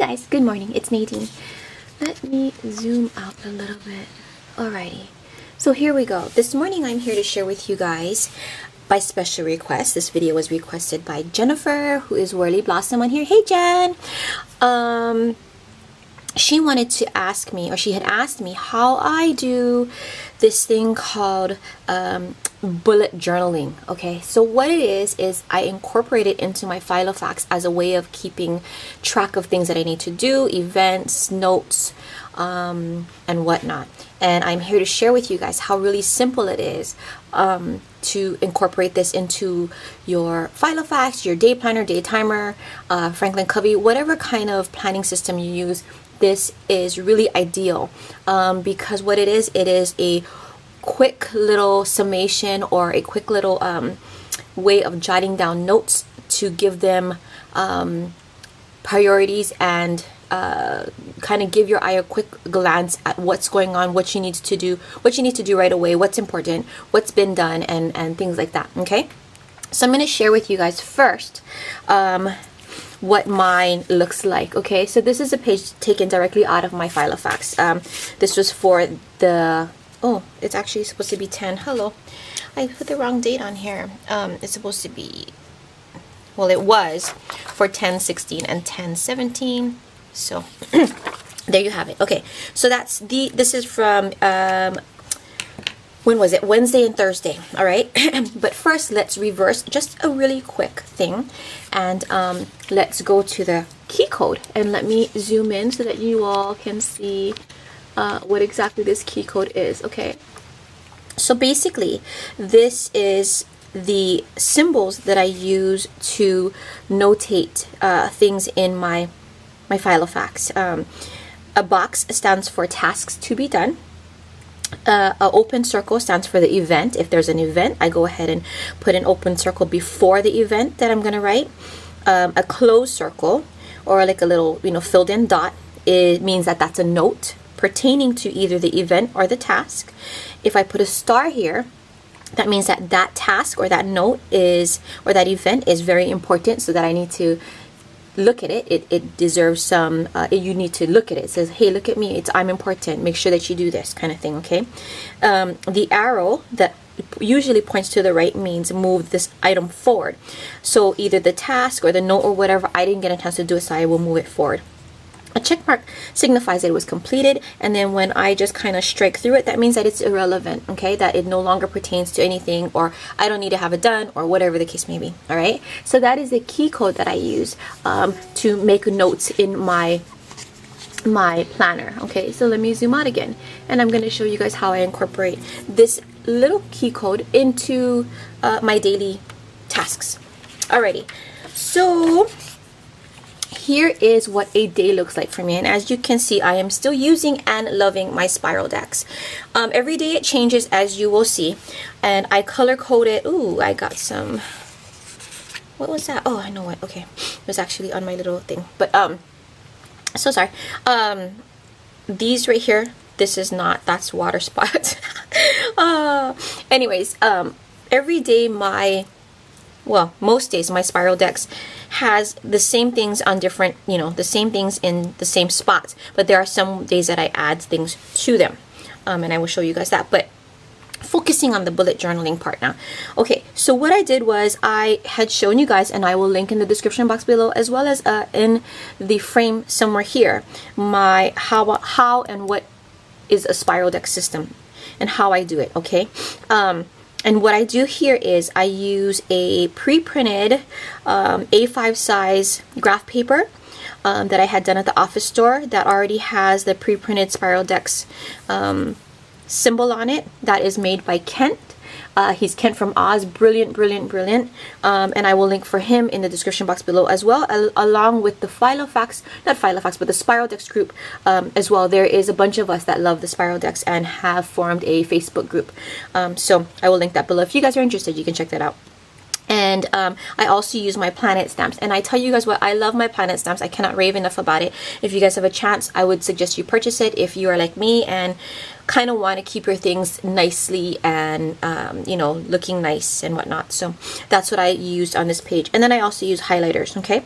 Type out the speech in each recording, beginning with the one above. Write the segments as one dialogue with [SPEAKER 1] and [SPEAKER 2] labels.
[SPEAKER 1] guys, good morning. It's Nadine. Let me zoom out a little bit. Alrighty. So here we go. This morning I'm here to share with you guys by special request. This video was requested by Jennifer, who is Whirly Blossom on here. Hey Jen! She wanted to ask me, or she had asked me, how I do this thing called bullet journaling. Okay, so what it is I incorporate it into my Filofax as a way of keeping track of things that I need to do, events, notes, and whatnot. And I'm here to share with you guys how really simple it is to incorporate this into your Filofax, your day planner, day timer, Franklin Covey, whatever kind of planning system you use. This is really ideal because what it is a quick little summation or a quick little way of jotting down notes to give them priorities and kind of give your eye a quick glance at what's going on, what you need to do right away, what's important, what's been done, and things like that. Okay, so I'm going to share with you guys first what mine looks like. Okay, so this is a page taken directly out of my Filofax. This was for the, oh, it's actually supposed to be 10. Hello, I put the wrong date on here. It's supposed to be, well, it was for 10/16 and 10/17. So there you have it. Okay, so this is from when was it? Wednesday and Thursday. All right. But first, let's reverse just a really quick thing, and let's go to the key code, and let me zoom in so that you all can see what exactly this key code is. Okay. So basically, this is the symbols that I use to notate things in my Filofax. A box stands for tasks to be done. An open circle stands for the event. If there's an event, I go ahead and put an open circle before the event that I'm going to write. A closed circle, or like a little, filled in dot, it means that that's a note pertaining to either the event or the task. If I put a star here, that means that that task or that note is, or that event is very important, so that I need to look at it. It deserves some, you need to look at it. It says, hey, look at me, I'm important, make sure that you do this kind of thing. Okay. The arrow that usually points to the right means move this item forward. So either the task or the note or whatever, I didn't get a chance to do it, so I will move it forward. A check mark signifies that it was completed, and then when I just kind of strike through it, that means that it's irrelevant, okay? That it no longer pertains to anything, or I don't need to have it done, or whatever the case may be, all right? So that is the key code that I use to make notes in my planner, okay? So let me zoom out again, and I'm going to show you guys how I incorporate this little key code into my daily tasks. Alrighty, so here is what a day looks like for me, and as you can see, I am still using and loving my spiral decks. Every day it changes, as you will see, and I color coded. Ooh, I got some, what was that? Oh, I know what. Okay, it was actually on my little thing, but so sorry. These right here, this is not, that's water spots. Anyways, every day most days my spiral decks has the same things on different, the same things in the same spots, but there are some days that I add things to them, and I will show you guys that. But focusing on the bullet journaling part now. Okay, so what I did was I had shown you guys, and I will link in the description box below, as well as in the frame somewhere here, my how and what is a spiral deck system and how I do it. Okay. And what I do here is I use a pre-printed A5 size graph paper that I had done at the office store that already has the pre-printed spiral decks symbol on it. That is made by Kent. He's Kent from Oz. Brilliant, brilliant, brilliant. And I will link for him in the description box below as well, along with the Filofax, not Filofax, but the Spiral Decks group as well. There is a bunch of us that love the Spiral Decks and have formed a Facebook group. So I will link that below. If you guys are interested, you can check that out. And I also use my planet stamps, and I tell you guys what, I love my planet stamps. I cannot rave enough about it. If you guys have a chance, I would suggest you purchase it if you are like me and kind of want to keep your things nicely and looking nice and whatnot. So that's what I used on this page. And then I also use highlighters. Okay,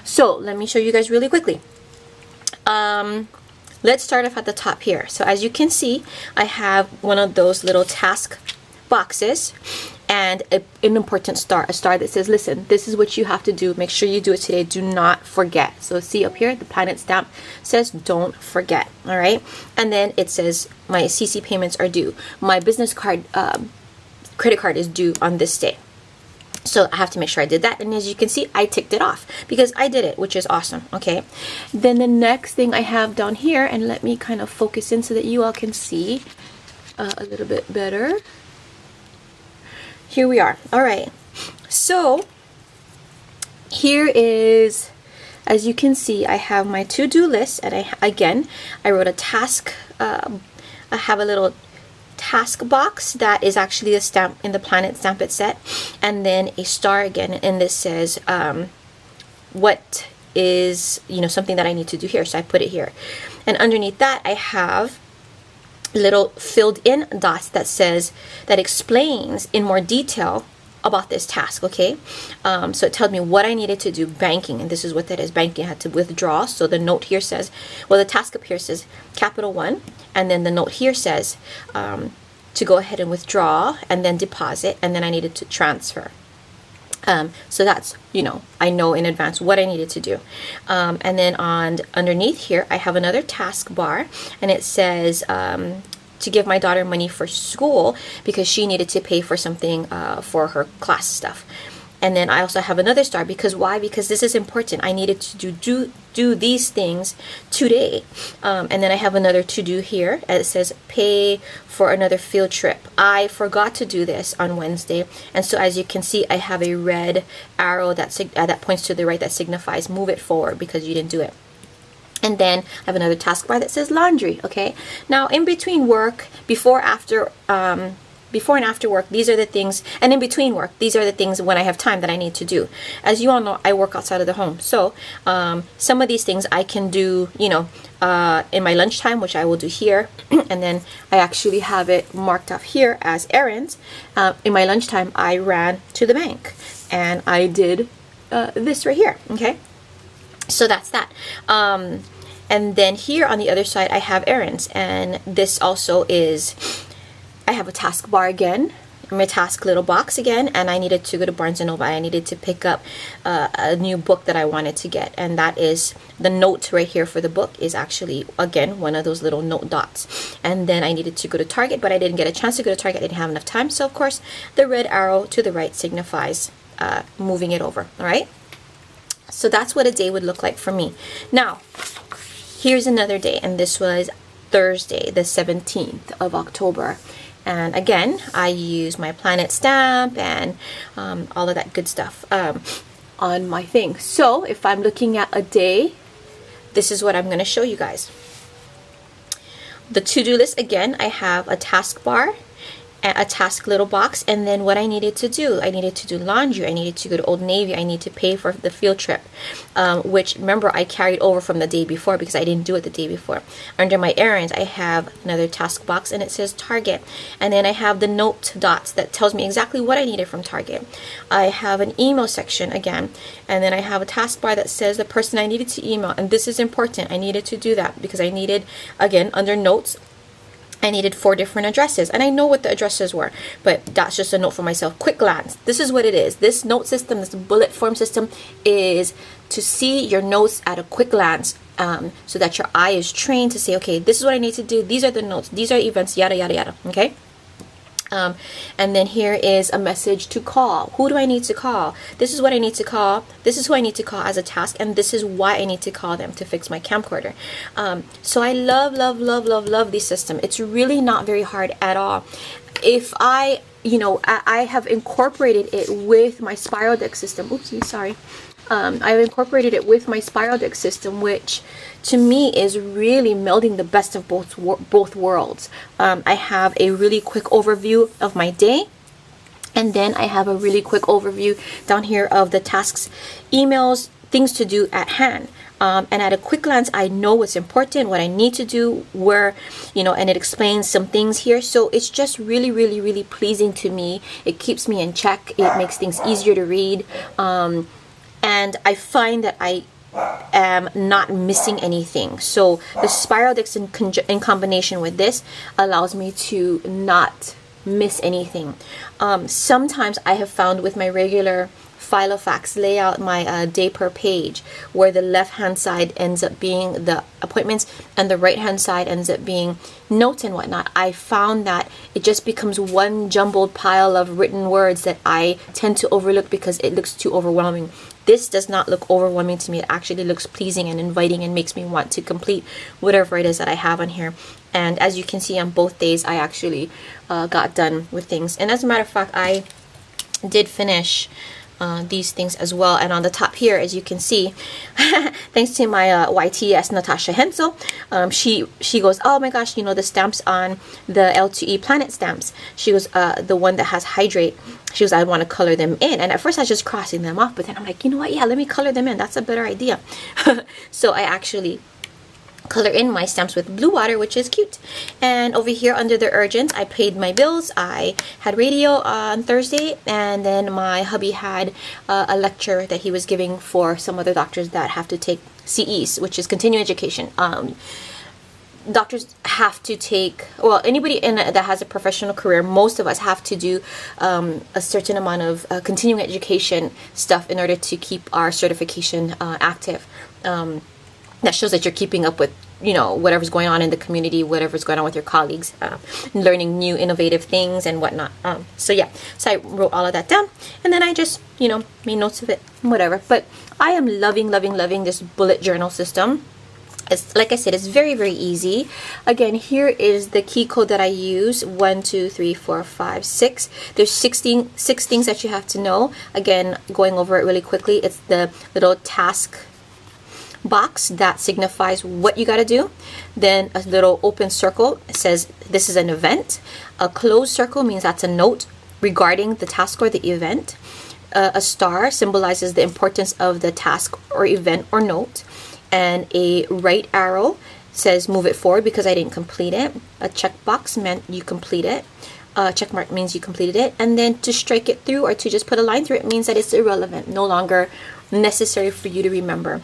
[SPEAKER 1] so let me show you guys really quickly. Let's start off at the top here. So as you can see, I have one of those little task boxes and an important star, a star that says, listen, this is what you have to do. Make sure you do it today. Do not forget. So see up here, the planet stamp says, don't forget. All right. And then it says, my CC payments are due. My business card, credit card is due on this day. So I have to make sure I did that. And as you can see, I ticked it off because I did it, which is awesome. Okay. Then the next thing I have down here, and let me kind of focus in so that you all can see a little bit better. Here we are. All right. So here is, as you can see, I have my to-do list, and I wrote a task. I have a little task box that is actually a stamp in the planet stamp it set, and then a star again, and this says what is, you know, something that I need to do here. So I put it here, and underneath that I have little filled in dots that says, that explains in more detail about this task. Okay. So it tells me what I needed to do. Banking, and this is what that is. Banking, I had to withdraw. So the note here says, well, the task up here says capital 1, and then the note here says to go ahead and withdraw and then deposit, and then I needed to transfer. So that's, you know, I know in advance what I needed to do. And then underneath here, I have another task bar, and it says to give my daughter money for school because she needed to pay for something for her class stuff. And then I also have another star because why? Because this is important. I needed to do these things today. And then I have another to do here. And it says pay for another field trip. I forgot to do this on Wednesday. And so as you can see, I have a red arrow that points to the right that signifies move it forward because you didn't do it. And then I have another taskbar that says laundry. Okay. Now in between work, before and after work, these are the things, and in between work, these are the things when I have time that I need to do. As you all know, I work outside of the home. So some of these things I can do, you know, in my lunchtime, which I will do here. And then I actually have it marked off here as errands. In my lunchtime, I ran to the bank and I did this right here. Okay. So that's that. And then here on the other side, I have errands. And this also is, I have a task bar again, my task little box again, and I needed to go to Barnes & Noble. I needed to pick up a new book that I wanted to get, and that is the note right here for the book is actually, again, one of those little note dots. And then I needed to go to Target, but I didn't get a chance to go to Target. I didn't have enough time, so of course, the red arrow to the right signifies moving it over, all right? So that's what a day would look like for me. Now, here's another day, and this was Thursday, the 17th of October. And again, I use my planet stamp and all of that good stuff on my thing. So if I'm looking at a day, this is what I'm going to show you guys. The to-do list, again, I have a task bar, a task little box, and then what I needed to do. I needed to do laundry. I needed to go to Old Navy. I need to pay for the field trip, which, remember, I carried over from the day before because I didn't do it the day before. Under my errands, I have another task box, and it says Target. And then I have the note dots that tells me exactly what I needed from Target. I have an email section again, and then I have a task bar that says the person I needed to email. And this is important. I needed to do that because I needed, again, under notes, I needed 4 different addresses, and I know what the addresses were, but that's just a note for myself. Quick glance. This is what it is. This note system, this bullet form system, is to see your notes at a quick glance, so that your eye is trained to say, okay, this is what I need to do. These are the notes. These are events, yada, yada, yada. Okay? And then here is a message to call. Who do I need to call? This is what I need to call. This is who I need to call as a task, and this is why I need to call them to fix my camcorder. So I love this system. It's really not very hard at all. If I have incorporated it with my spiral deck system. Oopsie, sorry. I've incorporated it with my spiral deck system, which to me is really melding the best of both worlds. I have a really quick overview of my day, and then I have a really quick overview down here of the tasks, emails, things to do at hand. And at a quick glance, I know what's important, what I need to do, where, and it explains some things here. So it's just really pleasing to me. It keeps me in check. It makes things easier to read. And I find that am not missing anything. So the spiral disc in combination with this allows me to not miss anything. Sometimes I have found with my regular Filofax layout, my day per page, where the left hand side ends up being the appointments and the right hand side ends up being notes and whatnot, I found that it just becomes one jumbled pile of written words that I tend to overlook because it looks too overwhelming. This does not look overwhelming to me. It actually looks pleasing and inviting and makes me want to complete whatever it is that I have on here. And as you can see, on both days I actually got done with things. And as a matter of fact, I did finish these things as well. And on the top here, as you can see, thanks to my YTS Natasha Hensel, she goes, oh my gosh, you know, the stamps on the L2E Planet stamps, she goes, the one that has hydrate, she goes, I want to color them in. And at first I was just crossing them off, but then I'm like, you know what, yeah, let me color them in, that's a better idea. So I actually color in my stamps with blue water, which is cute. And over here under the urgent, I paid my bills. I had radio on Thursday, and then my hubby had a lecture that he was giving for some other doctors that have to take CEs, which is continuing education. Doctors have to take, well, anybody that has a professional career, most of us have to do a certain amount of continuing education stuff in order to keep our certification active. That shows that you're keeping up with, you know, whatever's going on in the community, whatever's going on with your colleagues, learning new innovative things and whatnot. So yeah, so I wrote all of that down, and then I just, you know, made notes of it, whatever. But I am loving this bullet journal system. It's, like I said, it's very, very easy. Again, here is the key code that I use. 1, 2, 3, 4, 5, 6. There's 6 things that you have to know. Again, going over it really quickly, it's the little task box that signifies what you got to do. Then a little open circle says this is an event. A closed circle means that's a note regarding the task or the event. A star symbolizes the importance of the task or event or note. And a right arrow says move it forward because I didn't complete it. A checkbox meant you complete it. A check mark means you completed it. And then to strike it through or to just put a line through it means that it's irrelevant, no longer necessary for you to remember.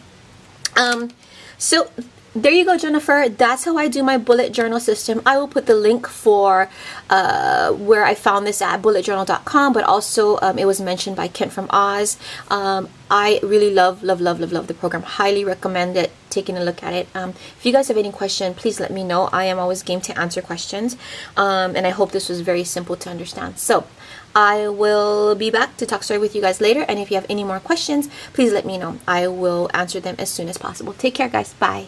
[SPEAKER 1] So there you go, Jennifer. That's how I do my bullet journal system. I will put the link for where I found this at bulletjournal.com, but also it was mentioned by Kent from Oz. I really love the program. Highly recommend it, taking a look at it. If you guys have any question, please let me know. I am always game to answer questions. And I hope this was very simple to understand. So I will be back to talk story with you guys later. And if you have any more questions, please let me know. I will answer them as soon as possible. Take care, guys. Bye.